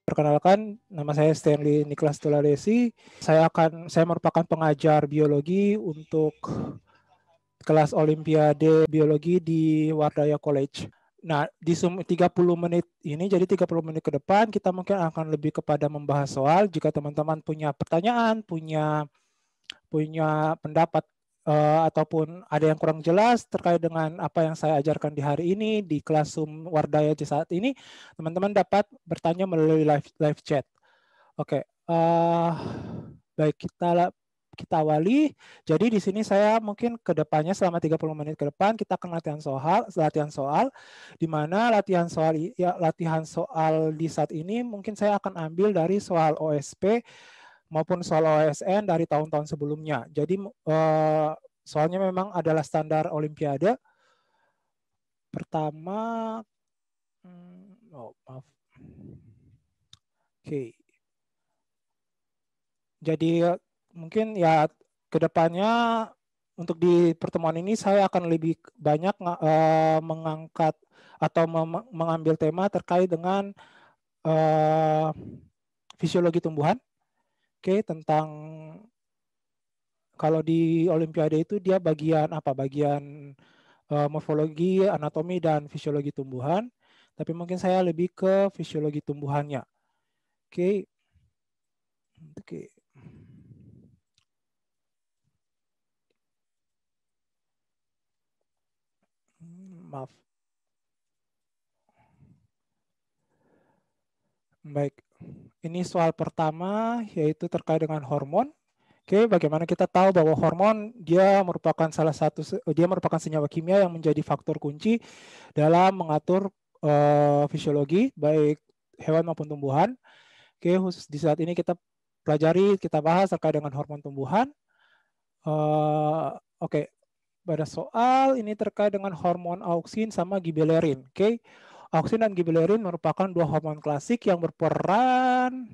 Perkenalkan, nama saya Stanley Niklas Tuladesi. Saya merupakan pengajar biologi untuk kelas Olimpiade Biologi di Wardaya College. Nah, di 30 menit ini, jadi 30 menit ke depan, kita mungkin akan lebih kepada membahas soal. Jika teman-teman punya pertanyaan, punya pendapat, ataupun ada yang kurang jelas terkait dengan apa yang saya ajarkan di hari ini di kelas Zoom Wardaya saat ini, teman-teman dapat bertanya melalui live chat. Oke, baik, kita awali. Jadi di sini saya mungkin ke depannya selama 30 menit ke depan kita akan latihan soal di mana latihan soal di saat ini mungkin saya akan ambil dari soal OSP maupun soal OSN dari tahun-tahun sebelumnya. Jadi soalnya memang adalah standar Olimpiade. Pertama, maaf. Oke. Jadi mungkin ya kedepannya untuk di pertemuan ini saya akan lebih banyak mengangkat atau mengambil tema terkait dengan fisiologi tumbuhan. Oke, tentang kalau di Olimpiade itu dia bagian apa? Bagian morfologi, anatomi, dan fisiologi tumbuhan. Tapi mungkin saya lebih ke fisiologi tumbuhannya. Oke. Oke. Maaf. Baik. Ini soal pertama yaitu terkait dengan hormon. Oke, bagaimana kita tahu bahwa hormon dia merupakan senyawa kimia yang menjadi faktor kunci dalam mengatur fisiologi baik hewan maupun tumbuhan. Oke, khusus di saat ini kita bahas terkait dengan hormon tumbuhan. Oke, pada soal ini terkait dengan hormon auksin sama gibelerin. Oke, auksin dan gibelerin merupakan dua hormon klasik yang berperan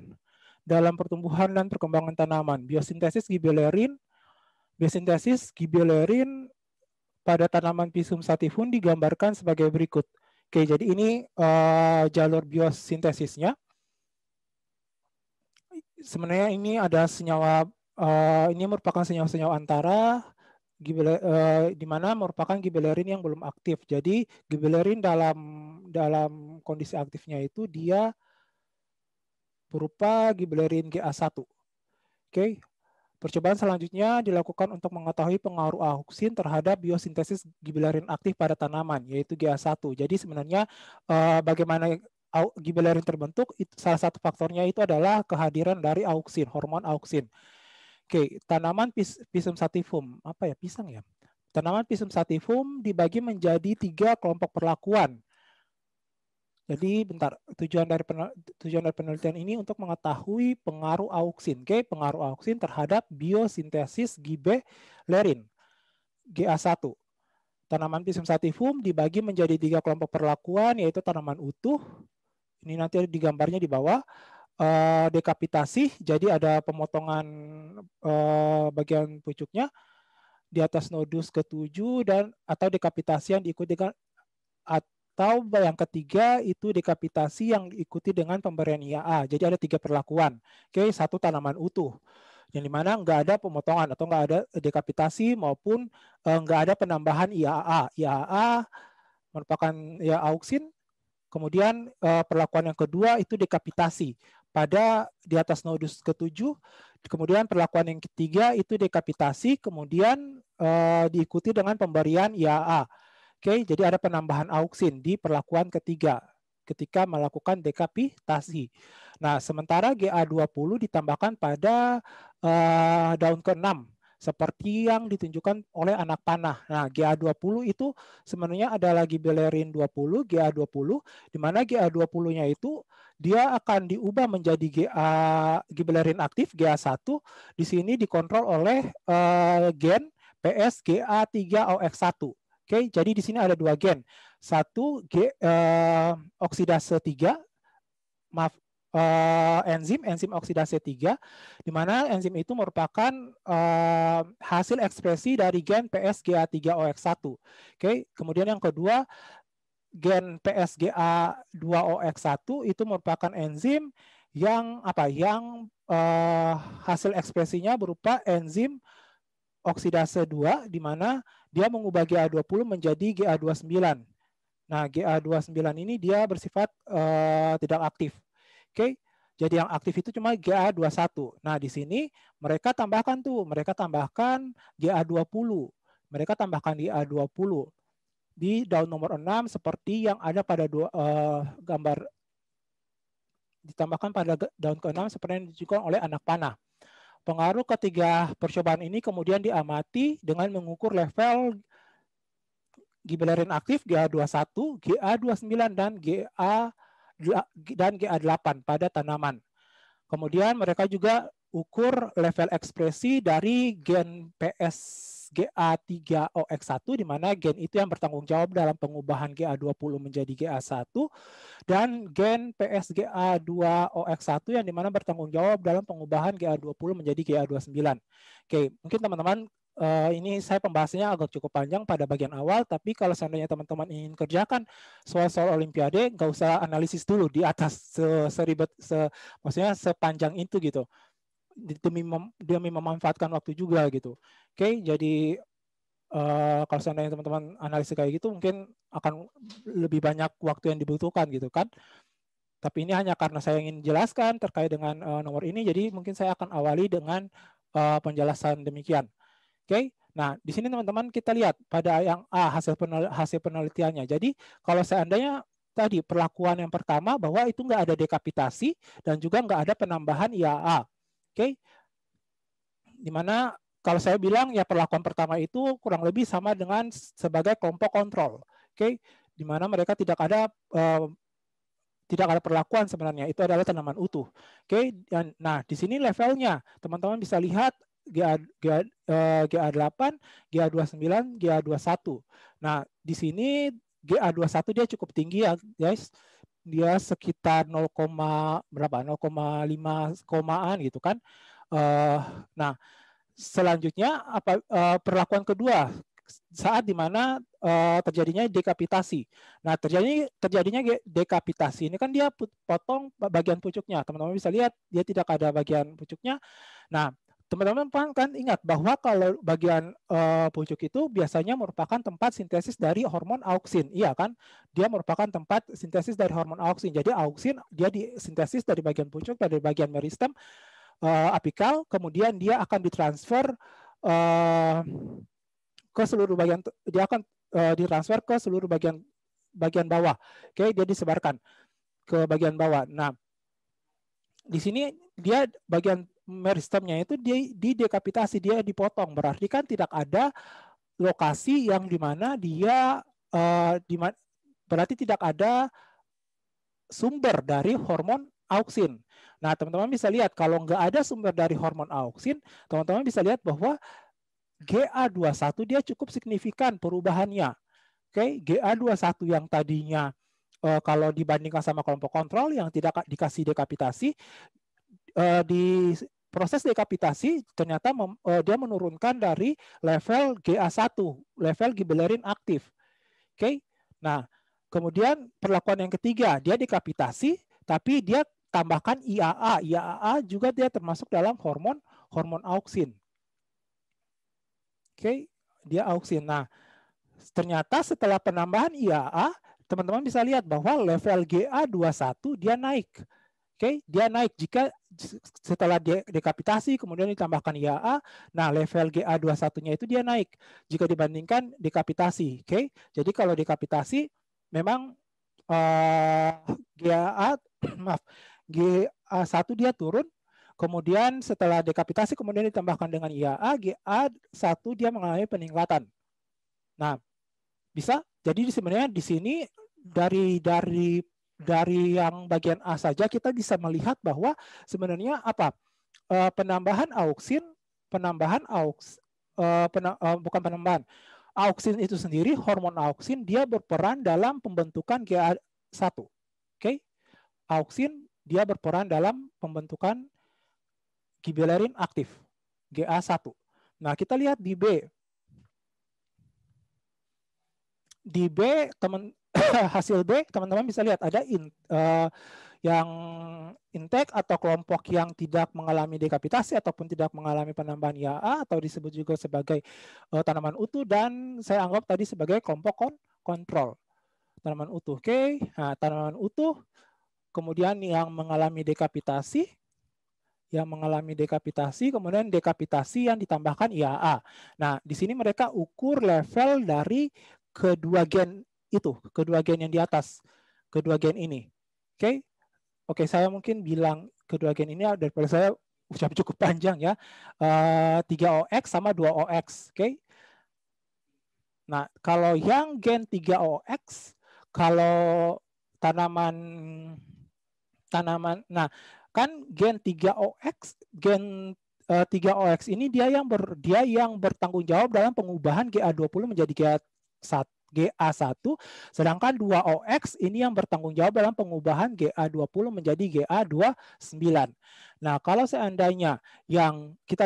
dalam pertumbuhan dan perkembangan tanaman. Biosintesis gibelerin pada tanaman Pisum sativum digambarkan sebagai berikut. Oke, jadi ini jalur biosintesisnya. Sebenarnya ini ada senyawa, ini merupakan senyawa-senyawa antara di mana merupakan gibelerin yang belum aktif. Jadi gibelerin dalam kondisi aktifnya itu dia berupa gibelerin GA1. Oke. Percobaan selanjutnya dilakukan untuk mengetahui pengaruh auksin terhadap biosintesis gibelerin aktif pada tanaman, yaitu GA1. Jadi sebenarnya bagaimana gibelerin terbentuk, salah satu faktornya itu adalah kehadiran dari auksin, hormon auksin. Oke, tanaman Pisum sativum, apa ya, pisang ya? Tanaman Pisum sativum dibagi menjadi 3 kelompok perlakuan. Jadi bentar, tujuan dari penelitian ini untuk mengetahui pengaruh auksin, pengaruh auksin terhadap biosintesis gibelerin, GA1. Tanaman Pisum sativum dibagi menjadi 3 kelompok perlakuan, yaitu tanaman utuh, ini nanti digambarnya di bawah, dekapitasi, jadi ada pemotongan bagian pucuknya di atas nodus ke-7 atau dekapitasi yang diikuti dengan atau yang ketiga itu dekapitasi yang diikuti dengan pemberian IAA. Jadi ada 3 perlakuan. Oke, satu tanaman utuh, yang dimana nggak ada pemotongan atau nggak ada dekapitasi maupun nggak ada penambahan IAA. IAA merupakan ya auksin. Kemudian perlakuan yang kedua itu dekapitasi pada di atas nodus ke-7. Kemudian perlakuan yang ketiga itu dekapitasi, kemudian diikuti dengan pemberian IAA. Oke, jadi ada penambahan auksin di perlakuan ketiga ketika melakukan dekapitasi. Nah, sementara GA20 ditambahkan pada daun ke-6 seperti yang ditunjukkan oleh anak panah. Nah, GA20 itu sebenarnya adalah gibelerin 20, GA20, di mana GA20-nya itu dia akan diubah menjadi gibelerin aktif, GA1. Di sini dikontrol oleh gen PSGA3OX1. Oke, jadi di sini ada 2 gen. Satu oksidase 3, enzim oksidase 3, di mana enzim itu merupakan hasil ekspresi dari gen PSGA3OX1. Oke, kemudian yang kedua gen PSGA2OX1 itu merupakan enzim yang hasil ekspresinya berupa enzim oksidase 2 di mana dia mengubah Ga20 menjadi Ga29. Nah, Ga29 ini dia bersifat tidak aktif. Oke. Jadi yang aktif itu cuma Ga21. Nah, di sini mereka tambahkan Ga20. Mereka tambahkan Ga20 di daun nomor 6 seperti yang ada pada gambar, ditambahkan pada daun ke-6 seperti yang ditunjukkan oleh anak panah. Pengaruh ketiga percobaan ini kemudian diamati dengan mengukur level gibberellin aktif Ga21, Ga29 dan GA8 pada tanaman. Kemudian mereka juga ukur level ekspresi dari gen PSGA3OX1 di mana gen itu yang bertanggung jawab dalam pengubahan Ga20 menjadi Ga1 dan gen PSGA2OX1 yang dimana bertanggung jawab dalam pengubahan Ga20 menjadi Ga29. Oke, mungkin teman-teman ini saya pembahasannya agak cukup panjang pada bagian awal, tapi kalau seandainya teman-teman ingin kerjakan soal-soal olimpiade, nggak usah analisis dulu di atas seribet, maksudnya sepanjang itu gitu, demi memanfaatkan waktu juga gitu. Oke, jadi kalau seandainya teman-teman analisis kayak gitu mungkin akan lebih banyak waktu yang dibutuhkan gitu kan. Tapi ini hanya karena saya ingin jelaskan terkait dengan nomor ini, jadi mungkin saya akan awali dengan penjelasan demikian. Oke, nah di sini teman-teman kita lihat pada yang A hasil penelitiannya. Jadi kalau seandainya tadi perlakuan yang pertama bahwa itu nggak ada dekapitasi dan juga nggak ada penambahan IAA. Oke, dimana kalau saya bilang ya perlakuan pertama itu kurang lebih sama dengan sebagai kelompok kontrol. Oke, dimana mereka tidak ada perlakuan sebenarnya, itu adalah tanaman utuh. Oke, dan nah di sini levelnya teman-teman bisa lihat GA8, GA29, GA21. Nah, di sini GA21 dia cukup tinggi ya, guys. Dia sekitar 0, berapa? 0,5 komaan gitu kan. Nah, selanjutnya perlakuan kedua saat dimana terjadinya dekapitasi. Nah, terjadinya dekapitasi ini kan dia potong bagian pucuknya. Teman-teman bisa lihat dia tidak ada bagian pucuknya. Nah, teman-teman kan ingat bahwa kalau bagian pucuk itu biasanya merupakan tempat sintesis dari hormon auksin. Iya kan? Dia merupakan tempat sintesis dari hormon auksin. Jadi auksin dia disintesis dari bagian pucuk, dari bagian meristem apikal, kemudian dia akan ditransfer ke seluruh bagian, dia akan ditransfer ke seluruh bagian bawah. Oke, dia disebarkan ke bagian bawah. Nah, di sini dia bagian meristemnya itu didekapitasi, dia dipotong. Berarti kan tidak ada lokasi yang dimana dia berarti tidak ada sumber dari hormon auksin. Nah, teman-teman bisa lihat kalau nggak ada sumber dari hormon auksin, teman-teman bisa lihat bahwa GA21 dia cukup signifikan perubahannya. Oke, GA21 yang tadinya kalau dibandingkan sama kelompok kontrol yang tidak dikasih dekapitasi, di proses dekapitasi ternyata dia menurunkan dari level GA1, level gibberellin aktif. Oke, nah kemudian perlakuan yang ketiga, dia dekapitasi, tapi dia tambahkan IAA. IAA juga dia termasuk dalam hormon auksin. Oke, dia auksin. Nah, ternyata setelah penambahan IAA, teman-teman bisa lihat bahwa level GA21 dia naik. Oke, dia naik jika setelah dekapitasi kemudian ditambahkan IAA, nah level GA21-nya itu dia naik jika dibandingkan dekapitasi. Oke, jadi kalau dekapitasi memang GA1 dia turun, kemudian setelah dekapitasi kemudian ditambahkan dengan IAA, GA1 dia mengalami peningkatan. Nah, bisa jadi sebenarnya di sini dari yang bagian A saja kita bisa melihat bahwa sebenarnya auksin itu sendiri, hormon auksin dia berperan dalam pembentukan GA1. Oke, auksin dia berperan dalam pembentukan gibberellin aktif GA1. Nah, kita lihat di B. Di B hasil B, teman-teman bisa lihat ada yang intake atau kelompok yang tidak mengalami dekapitasi ataupun tidak mengalami penambahan IAA atau disebut juga sebagai tanaman utuh, dan saya anggap tadi sebagai kelompok kontrol tanaman utuh. Oke, nah, tanaman utuh kemudian yang mengalami dekapitasi, kemudian dekapitasi yang ditambahkan IAA. Nah, di sini mereka ukur level dari kedua gen itu, kedua gen yang di atas, kedua gen ini. Oke. Oke, saya mungkin bilang kedua gen ini daripada saya ucap cukup panjang ya. 3OX sama 2OX, oke. Nah, kalau yang gen 3OX, kalau tanaman, nah kan gen 3OX, gen 3OX ini dia yang bertanggung jawab dalam pengubahan GA20 menjadi GA1, sedangkan 2OX ini yang bertanggung jawab dalam pengubahan GA20 menjadi GA29. Nah, kalau seandainya yang kita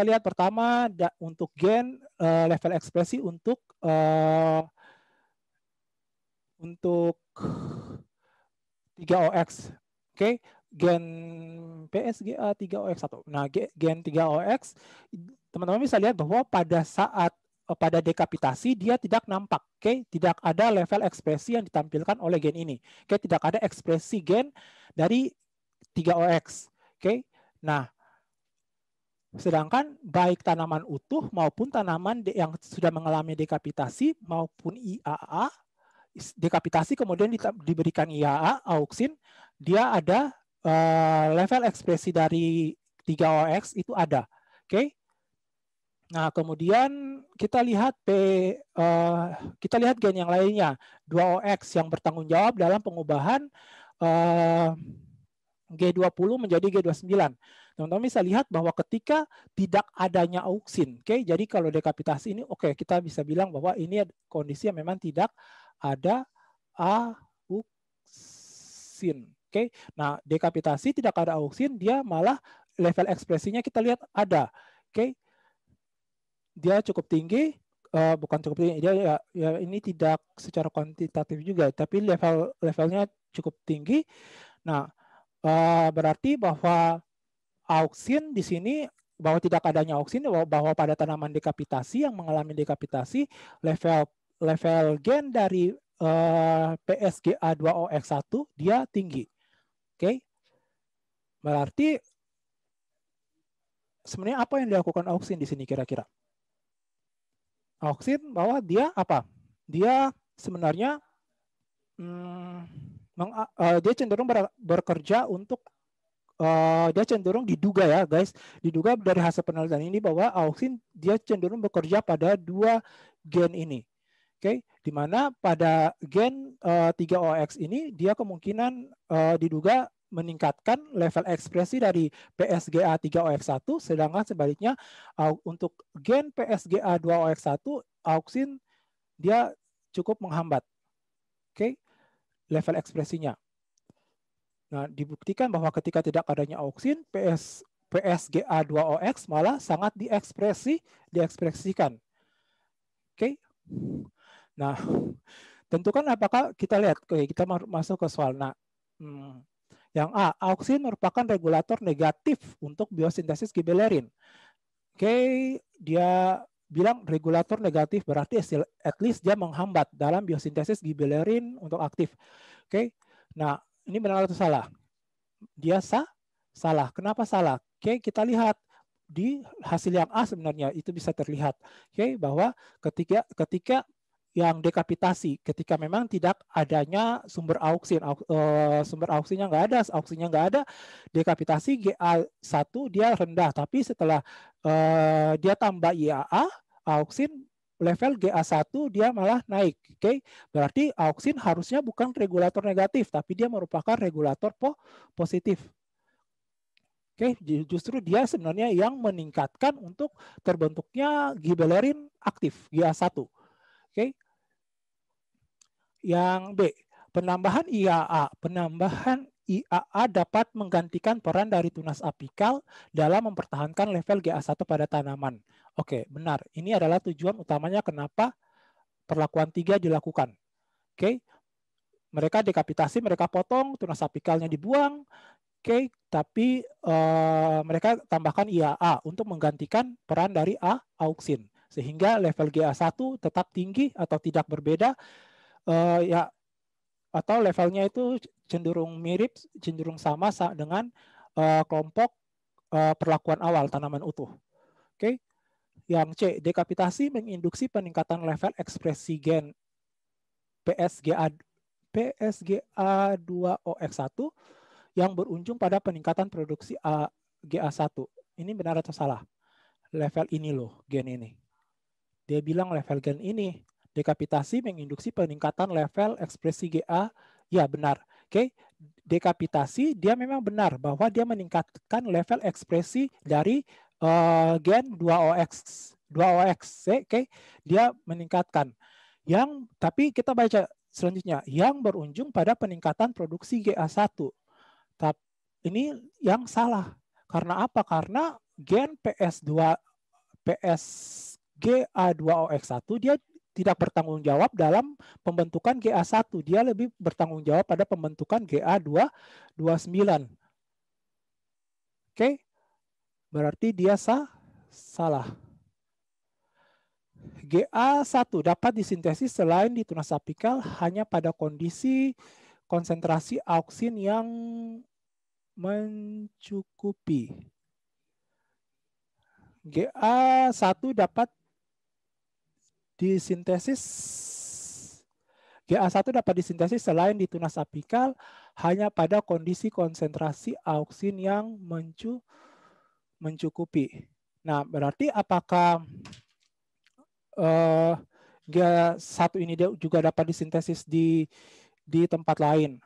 lihat pertama untuk gen level ekspresi untuk 3OX. Oke, gen PSGA 3OX1. Nah, gen 3OX, teman-teman bisa lihat bahwa pada dekapitasi dia tidak nampak, oke, tidak ada level ekspresi yang ditampilkan oleh gen ini. Oke, tidak ada ekspresi gen dari 3OX. Oke. Nah, sedangkan baik tanaman utuh maupun tanaman yang sudah mengalami dekapitasi maupun IAA, dekapitasi kemudian diberikan IAA, auksin, dia ada level ekspresi dari 3OX itu ada. Oke. Nah, kemudian kita lihat gen yang lainnya, 2OX yang bertanggung jawab dalam pengubahan G20 menjadi G29. Teman-teman bisa lihat bahwa ketika tidak adanya auksin, oke, jadi kalau dekapitasi ini, oke, kita bisa bilang bahwa ini kondisi yang memang tidak ada auksin. Oke, nah dekapitasi tidak ada auksin, dia malah level ekspresinya kita lihat ada. Oke, dia cukup tinggi, bukan cukup tinggi, dia ya ini tidak secara kuantitatif juga, tapi levelnya cukup tinggi. Nah, berarti bahwa auksin di sini, bahwa tidak adanya auksin, bahwa pada tanaman dekapitasi yang mengalami dekapitasi, level gen dari PSGA2OX1 dia tinggi. Oke. Berarti sebenarnya apa yang dilakukan auksin di sini kira-kira? Auksin bahwa dia apa? Dia sebenarnya dia cenderung bekerja untuk dia cenderung diduga ya guys, diduga dari hasil penelitian ini bahwa auksin dia cenderung bekerja pada dua gen ini. Oke, di mana pada gen 3OX ini dia kemungkinan diduga meningkatkan level ekspresi dari PSGA 3OX1, sedangkan sebaliknya untuk gen PSGA 2OX1 auksin dia cukup menghambat. Oke, level ekspresinya. Nah, dibuktikan bahwa ketika tidak adanya auksin, PSGA2OX malah sangat diekspresikan. Oke. Nah, tentukan apakah kita lihat, kita masuk ke soal. Nah, yang A, auksin merupakan regulator negatif untuk biosintesis gibberellin. Oke, dia bilang regulator negatif berarti at least dia menghambat dalam biosintesis gibberellin untuk aktif. Oke. Nah, ini benar atau salah? Dia salah. Kenapa salah? Oke, kita lihat di hasil yang A sebenarnya itu bisa terlihat. Oke, bahwa ketika yang dekapitasi, ketika memang tidak adanya sumber auksin, auksinnya nggak ada, dekapitasi GA1 dia rendah, tapi setelah dia tambah IAA, auksin level GA1 dia malah naik. Oke, berarti auksin harusnya bukan regulator negatif, tapi dia merupakan regulator positif. Oke, justru dia sebenarnya yang meningkatkan untuk terbentuknya gibberellin aktif GA1. Oke. Yang B, penambahan IAA. Penambahan IAA dapat menggantikan peran dari tunas apikal dalam mempertahankan level GA1 pada tanaman. Oke, benar. Ini adalah tujuan utamanya kenapa perlakuan 3 dilakukan. Oke, mereka dekapitasi, mereka potong, tunas apikalnya dibuang. Oke, tapi mereka tambahkan IAA untuk menggantikan peran dari auksin, sehingga level GA1 tetap tinggi atau tidak berbeda, ya, atau levelnya itu cenderung mirip, cenderung sama dengan kelompok perlakuan awal tanaman utuh. Oke, yang C, dekapitasi menginduksi peningkatan level ekspresi gen PSGA2OX1 yang berujung pada peningkatan produksi GA1. Ini benar atau salah? Level ini loh, gen ini. Dia bilang level gen ini. Dekapitasi menginduksi peningkatan level ekspresi GA. Ya, benar. Oke, dekapitasi dia memang benar bahwa dia meningkatkan level ekspresi dari gen 2OX. 2OX, oke, dia meningkatkan. Tapi kita baca selanjutnya, yang berujung pada peningkatan produksi GA1. Tapi ini yang salah. Karena apa? Karena gen PSGA2OX1 dia tidak bertanggung jawab dalam pembentukan GA1. Dia lebih bertanggung jawab pada pembentukan GA229. Oke? Berarti dia salah. GA1 dapat disintesis selain di tunas apikal hanya pada kondisi konsentrasi auksin yang mencukupi. GA1 dapat disintesis selain di tunas apikal hanya pada kondisi konsentrasi auksin yang mencukupi. Nah, berarti apakah GA1 ini juga dapat disintesis di tempat lain?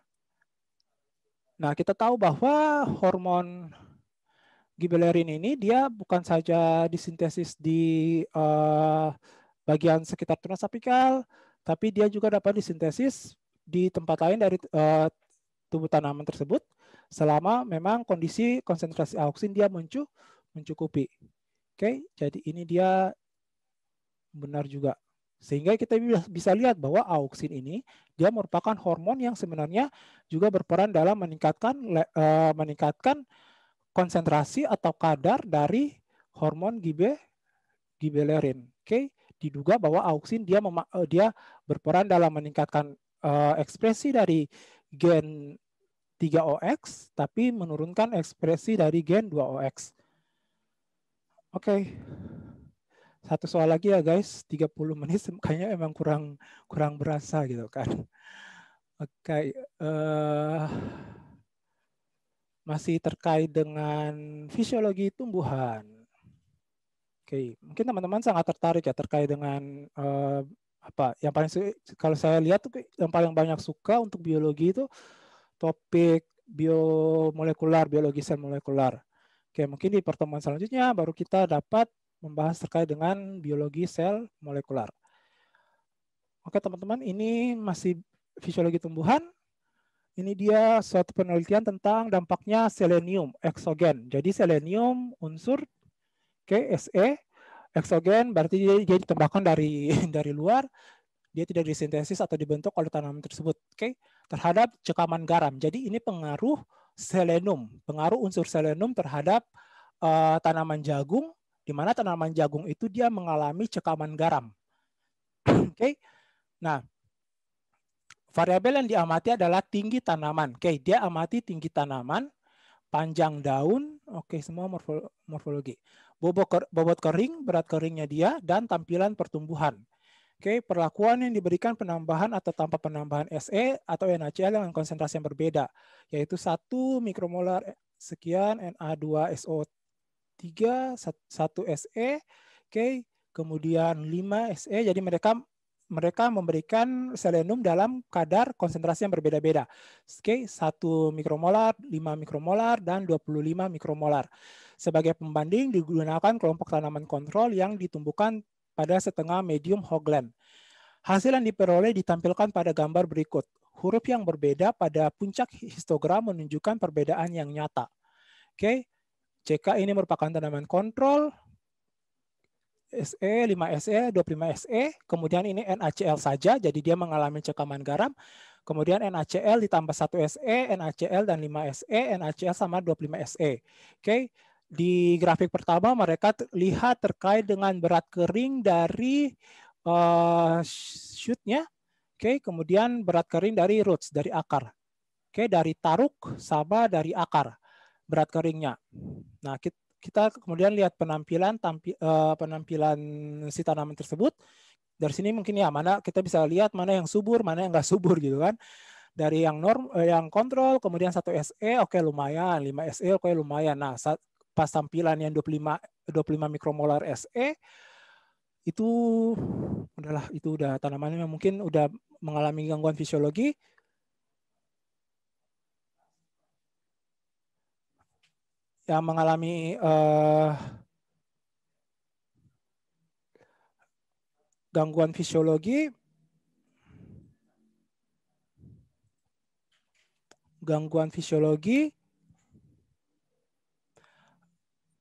Nah, kita tahu bahwa hormon gibberellin ini dia bukan saja disintesis di bagian sekitar tunas apikal, tapi dia juga dapat disintesis di tempat lain dari tubuh tanaman tersebut selama memang kondisi konsentrasi auksin dia mencukupi. Oke, jadi ini dia benar juga. Sehingga kita bisa lihat bahwa auksin ini dia merupakan hormon yang sebenarnya juga berperan dalam meningkatkan konsentrasi atau kadar dari hormon gibberellin. Oke, diduga bahwa auksin dia berperan dalam meningkatkan ekspresi dari gen 3OX tapi menurunkan ekspresi dari gen 2OX. Oke. Satu soal lagi ya guys, 30 menit kayaknya emang kurang berasa gitu kan. Oke, masih terkait dengan fisiologi tumbuhan. Oke, mungkin teman-teman sangat tertarik ya terkait dengan apa yang paling kalau saya lihat tuh yang paling banyak suka untuk biologi itu topik biomolekular, biologi sel molekular. Oke, mungkin di pertemuan selanjutnya baru kita dapat membahas terkait dengan biologi sel molekular. Oke teman-teman, ini masih fisiologi tumbuhan. Ini dia suatu penelitian tentang dampaknya selenium eksogen. Jadi selenium unsur Se, eksogen berarti dia ditambahkan dari luar, dia tidak disintesis atau dibentuk oleh tanaman tersebut. Oke, terhadap cekaman garam. Jadi ini pengaruh selenium, pengaruh unsur selenium terhadap tanaman jagung, di mana tanaman jagung itu dia mengalami cekaman garam. Oke, nah variabel yang diamati adalah tinggi tanaman. Oke, dia amati tinggi tanaman, panjang daun, oke semua morfologi. Bobot kering, berat keringnya dia, dan tampilan pertumbuhan. Oke, perlakuan yang diberikan penambahan atau tanpa penambahan Se atau NaCl dengan konsentrasi yang berbeda, yaitu 1 mikromolar sekian Na2SO3, 1 Se, oke, kemudian 5 Se, jadi mereka memberikan selenium dalam kadar konsentrasi yang berbeda-beda. Oke, 1 mikromolar, 5 mikromolar, dan 25 mikromolar. Sebagai pembanding digunakan kelompok tanaman kontrol yang ditumbuhkan pada setengah medium hogland. Hasil yang diperoleh ditampilkan pada gambar berikut. Huruf yang berbeda pada puncak histogram menunjukkan perbedaan yang nyata. Oke, CK ini merupakan tanaman kontrol. SE, 5 SE, 25 SE, kemudian ini NaCl saja, jadi dia mengalami cekaman garam. Kemudian NaCl ditambah 1 SE, NaCl dan 5 SE, NaCl sama 25 SE. Oke, di grafik pertama mereka lihat terkait dengan berat kering dari shoot-nya. Oke, kemudian berat kering dari roots, dari akar. Oke, dari taruk sama dari akar berat keringnya. Nah, kita kemudian lihat penampilan si tanaman tersebut. Dari sini mungkin ya mana kita bisa lihat mana yang subur, mana yang nggak subur gitu kan. Dari yang kontrol, kemudian 1 SE oke lumayan, 5 SE oke lumayan. Nah, pas tampilan yang 25 mikromolar SE itu udah tanamannya mungkin udah mengalami gangguan fisiologi. Yang mengalami gangguan fisiologi,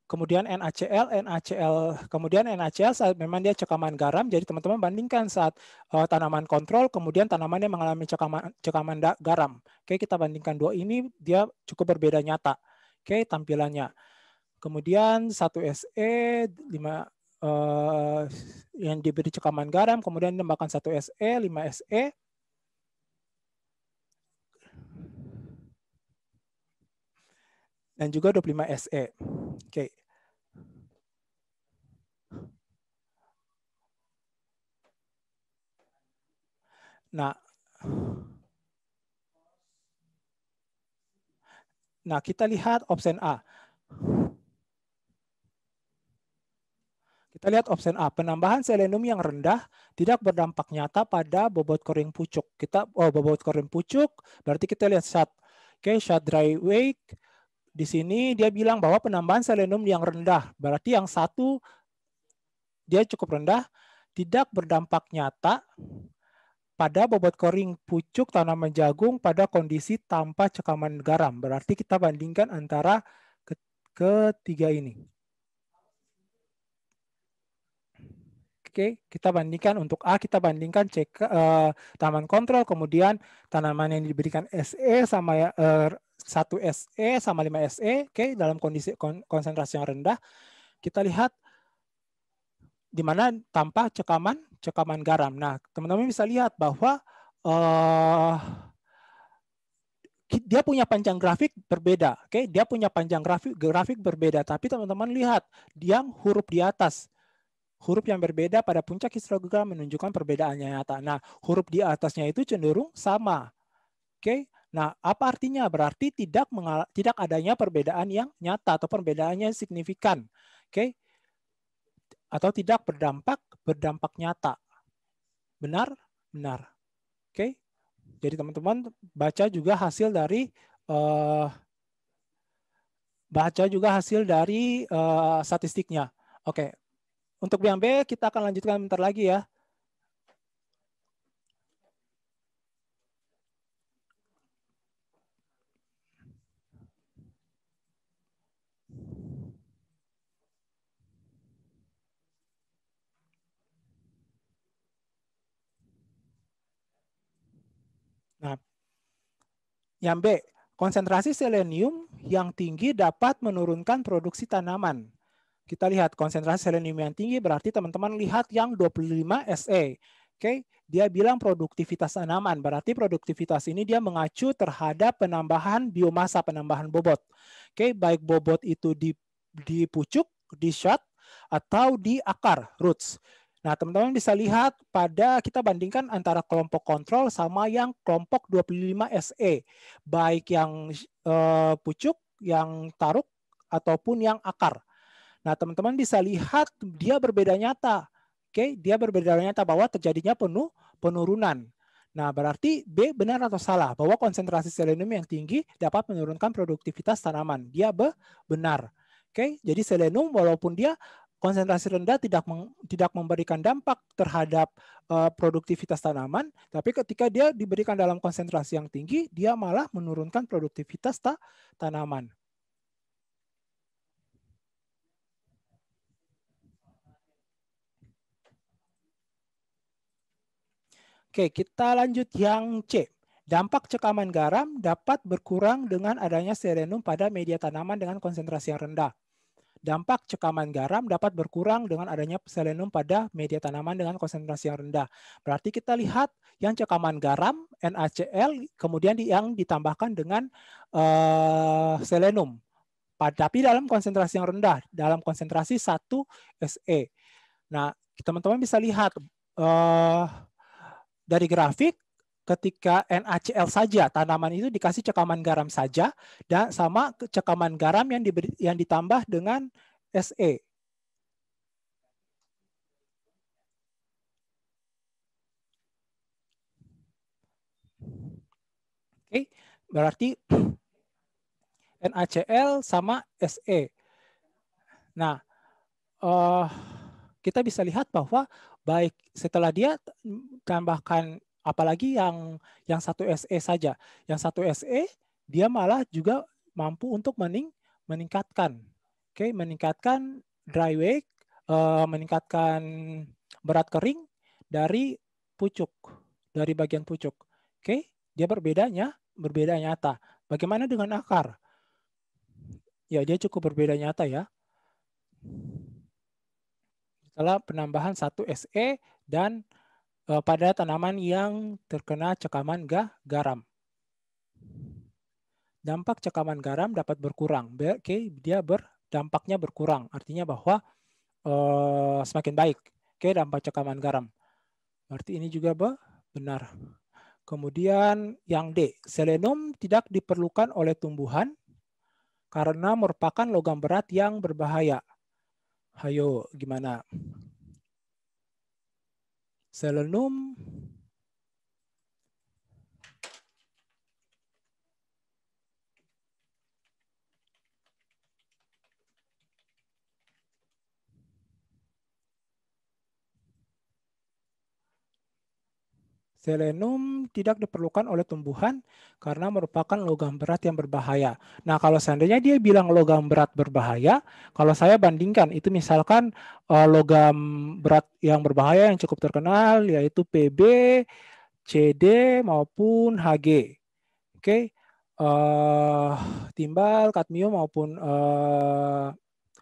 kemudian NaCl memang dia cekaman garam, jadi teman-teman bandingkan saat tanaman kontrol, kemudian tanamannya mengalami cekaman garam. Oke, kita bandingkan dua ini, dia cukup berbeda nyata. Oke, tampilannya. Kemudian 1 SE, 5 yang diberi cekaman garam, kemudian ditambahkan 1 SE, 5 SE. Dan juga 25 SE. Oke. Nah, kita lihat opsi A. Kita lihat opsi A, penambahan selenium yang rendah tidak berdampak nyata pada bobot kering pucuk. Bobot kering pucuk, berarti kita lihat shot. Oke, shot dry weight. Di sini dia bilang bahwa penambahan selenium yang rendah, berarti yang satu dia cukup rendah, tidak berdampak nyata pada bobot kering pucuk tanaman jagung pada kondisi tanpa cekaman garam. Berarti kita bandingkan antara ketiga ini. Oke, kita bandingkan untuk A, kita bandingkan tanaman kontrol, kemudian tanaman yang diberikan SE sama 1 SE sama 5 SE, oke, dalam kondisi konsentrasi yang rendah, kita lihat di mana tanpa cekaman garam. Nah, teman-teman bisa lihat bahwa dia punya panjang grafik berbeda, oke, dia punya panjang grafik berbeda, tapi teman-teman lihat yang huruf di atas. Huruf yang berbeda pada puncak histogram menunjukkan perbedaannya nyata. Nah, huruf di atasnya itu cenderung sama. Oke. Nah, apa artinya? Berarti tidak adanya perbedaan yang nyata atau perbedaannya signifikan. Oke. Atau tidak berdampak nyata. Benar? Benar. Oke. Jadi teman-teman baca juga hasil dari statistiknya. Oke. Untuk yang B kita akan lanjutkan bentar lagi ya. Nah, yang B, konsentrasi selenium yang tinggi dapat menurunkan produksi tanaman. Kita lihat konsentrasi selenium yang tinggi berarti teman-teman lihat yang 25 SE. Oke, dia bilang produktivitas tanaman. Berarti produktivitas ini dia mengacu terhadap penambahan biomasa, penambahan bobot. Oke, baik bobot itu di pucuk, di shot, atau di akar, roots. Nah, teman-teman bisa lihat kita bandingkan antara kelompok kontrol sama yang kelompok 25 SE. Baik yang pucuk, yang taruk, ataupun yang akar. Nah, teman-teman bisa lihat dia berbeda nyata. Oke, dia berbeda nyata bahwa terjadinya penurunan. Nah, berarti B benar atau salah bahwa konsentrasi selenium yang tinggi dapat menurunkan produktivitas tanaman. Dia benar. Oke, jadi selenium walaupun dia konsentrasi rendah tidak memberikan dampak terhadap produktivitas tanaman, tapi ketika dia diberikan dalam konsentrasi yang tinggi, dia malah menurunkan produktivitas tanaman. Oke, kita lanjut yang C. Dampak cekaman garam dapat berkurang dengan adanya selenium pada media tanaman dengan konsentrasi yang rendah. Dampak cekaman garam dapat berkurang dengan adanya selenium pada media tanaman dengan konsentrasi yang rendah. Berarti kita lihat yang cekaman garam, NaCl, kemudian yang ditambahkan dengan selenium. Tapi dalam konsentrasi yang rendah, dalam konsentrasi 1 Se. Nah, teman-teman bisa lihat dari grafik, ketika NaCl saja, tanaman itu dikasih cekaman garam saja, dan sama cekaman garam yang ditambah dengan Se. Oke, berarti NaCl sama Se. Nah, kita bisa lihat bahwa baik setelah dia tambahkan apalagi yang 1 Se saja, yang 1 Se dia malah juga mampu untuk meningkatkan, meningkatkan dry weight, meningkatkan berat kering dari pucuk, dari bagian pucuk. Dia berbeda nyata. Bagaimana dengan akar? Ya, dia cukup berbeda nyata ya. Setelah penambahan 1 Se dan pada tanaman yang terkena cekaman garam. Dampak cekaman garam dapat berkurang. Dia dampaknya berkurang. Artinya bahwa semakin baik. Dampak cekaman garam. Berarti ini juga benar. Kemudian yang D, selenium tidak diperlukan oleh tumbuhan karena merupakan logam berat yang berbahaya. Hayo, gimana? Selenium Selenium tidak diperlukan oleh tumbuhan karena merupakan logam berat yang berbahaya. Nah, kalau seandainya dia bilang logam berat berbahaya, kalau saya bandingkan itu misalkan logam berat yang berbahaya yang cukup terkenal yaitu Pb, Cd maupun Hg. Timbal, kadmium maupun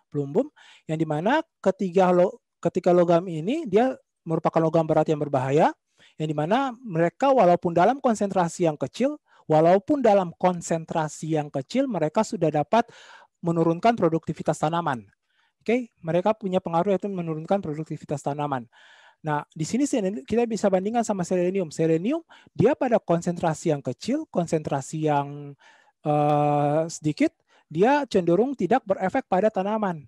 plumbum, yang dimana ketika logam ini dia merupakan logam berat yang berbahaya, yang dimana mereka walaupun dalam konsentrasi yang kecil, mereka sudah dapat menurunkan produktivitas tanaman. Mereka punya pengaruh yaitu menurunkan produktivitas tanaman. Nah, di sini kita bisa bandingkan sama selenium. Selenium dia pada konsentrasi yang kecil, konsentrasi yang sedikit, dia cenderung tidak berefek pada tanaman.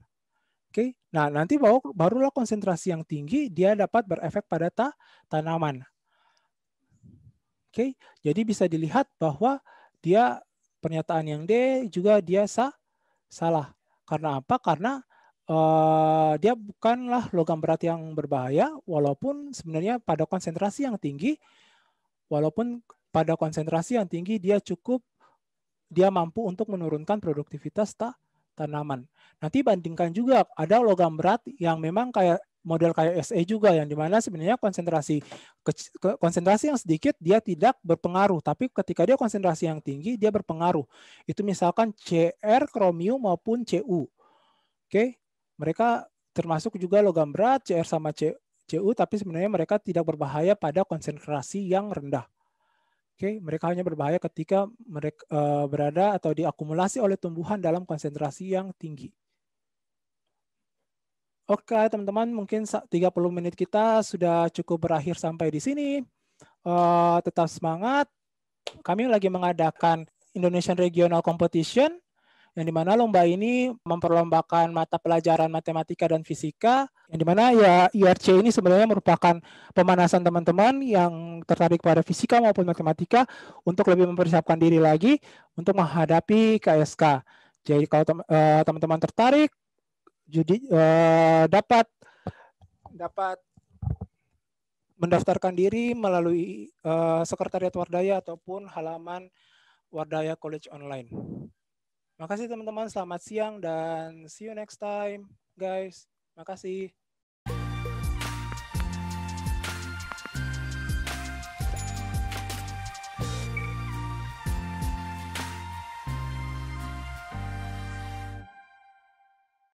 Nah nanti barulah konsentrasi yang tinggi dia dapat berefek pada tanaman. Jadi bisa dilihat bahwa dia pernyataan yang D juga dia salah. Karena apa? Karena dia bukanlah logam berat yang berbahaya, walaupun sebenarnya pada konsentrasi yang tinggi, dia mampu untuk menurunkan produktivitas tanaman. Nanti bandingkan juga ada logam berat yang memang kayak model kayak Se juga, yang dimana sebenarnya konsentrasi yang sedikit dia tidak berpengaruh, tapi ketika dia konsentrasi yang tinggi dia berpengaruh. Itu misalkan Cr, kromium maupun Cu. Mereka termasuk juga logam berat Cr sama Cu, tapi sebenarnya mereka tidak berbahaya pada konsentrasi yang rendah. Mereka hanya berbahaya ketika mereka berada atau diakumulasi oleh tumbuhan dalam konsentrasi yang tinggi. Oke, teman-teman, mungkin 30 menit kita sudah cukup berakhir sampai di sini. Tetap semangat. Kami lagi mengadakan Indonesian Regional Competition, yang dimana lomba ini memperlombakan mata pelajaran matematika dan fisika, yang dimana ya IRC ini sebenarnya merupakan pemanasan teman-teman yang tertarik pada fisika maupun matematika untuk lebih mempersiapkan diri lagi untuk menghadapi KSK. Jadi kalau teman-teman tertarik, dapat mendaftarkan diri melalui Sekretariat Wardaya ataupun halaman Wardaya College Online. Makasih teman-teman, selamat siang dan see you next time, guys. Makasih.